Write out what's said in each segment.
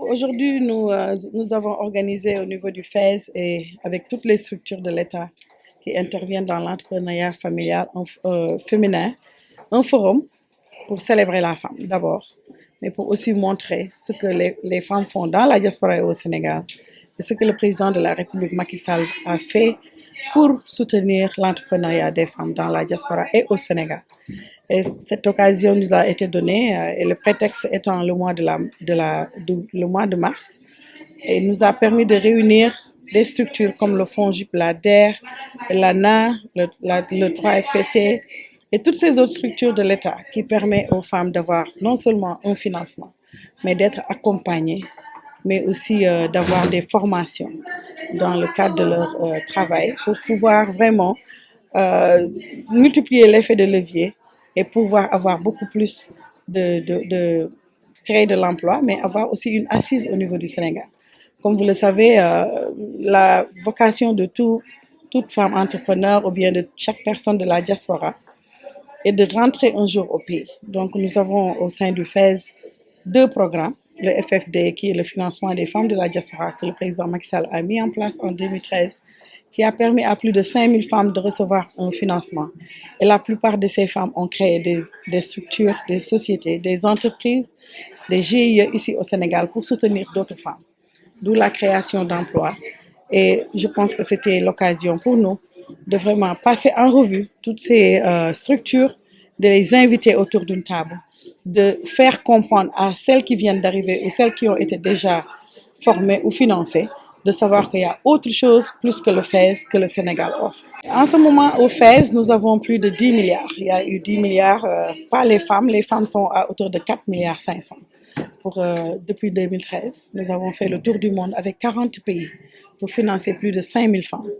Aujourd'hui, nous avons organisé au niveau du FES et avec toutes les structures de l'État qui interviennent dans l'entrepreneuriat familial féminin, un forum pour célébrer la femme d'abord, mais pour aussi montrer ce que les femmes font dans la diaspora et au Sénégal et ce que le président de la République Macky Sall a fait pour soutenir l'entrepreneuriat des femmes dans la diaspora et au Sénégal. Et cette occasion nous a été donnée, et le prétexte étant le mois le mois de mars, et nous a permis de réunir des structures comme le FONGIP, la DER, l'ANA, le 3FPT et toutes ces autres structures de l'État qui permettent aux femmes d'avoir non seulement un financement, mais d'être accompagnées, mais aussi d'avoir des formations dans le cadre de leur travail pour pouvoir vraiment multiplier l'effet de levier et pouvoir avoir beaucoup plus créer de l'emploi, mais avoir aussi une assise au niveau du Sénégal. Comme vous le savez, la vocation de toute femme entrepreneur ou bien de chaque personne de la diaspora est de rentrer un jour au pays. Donc nous avons au sein du FES deux programmes. Le FFD, qui est le financement des femmes de la diaspora, que le président Macky Sall a mis en place en 2013, qui a permis à plus de 5000 femmes de recevoir un financement. Et la plupart de ces femmes ont créé des structures, des sociétés, des entreprises, des GIE ici au Sénégal pour soutenir d'autres femmes. D'où la création d'emplois. Et je pense que c'était l'occasion pour nous de vraiment passer en revue toutes ces structures, de les inviter autour d'une table, de faire comprendre à celles qui viennent d'arriver ou celles qui ont été déjà formées ou financées, de savoir qu'il y a autre chose plus que le FES que le Sénégal offre. En ce moment, au FES, nous avons plus de 10 milliards. Il y a eu 10 milliards, pas les femmes sont à hauteur de 4 milliards 500. Depuis 2013, nous avons fait le tour du monde avec 40 pays pour financer plus de 5000 femmes.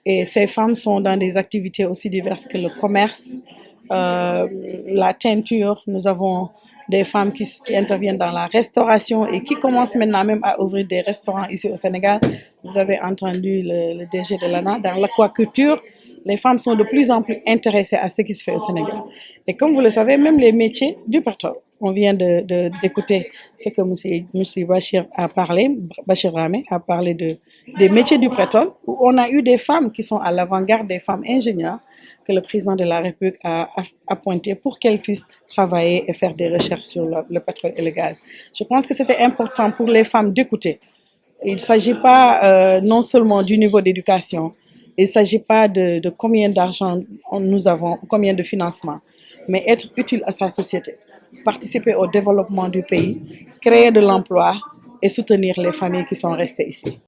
Et ces femmes sont dans des activités aussi diverses que le commerce, la teinture. Nous avons des femmes qui interviennent dans la restauration et qui commencent maintenant même à ouvrir des restaurants ici au Sénégal. Vous avez entendu le DG de l'ANA. Dans l'aquaculture, les femmes sont de plus en plus intéressées à ce qui se fait au Sénégal. Et comme vous le savez, même les métiers du pétrole. On vient d'écouter ce que M. Bachir a parlé, Bachir Ramé a parlé des métiers du pétrole, où on a eu des femmes qui sont à l'avant-garde, des femmes ingénieurs, que le président de la République a pointé pour qu'elles puissent travailler et faire des recherches sur le pétrole et le gaz. Je pense que c'était important pour les femmes d'écouter. Il ne s'agit pas non seulement du niveau d'éducation, il ne s'agit pas de combien d'argent nous avons, combien de financement, mais être utile à sa société, participer au développement du pays, créer de l'emploi et soutenir les familles qui sont restées ici.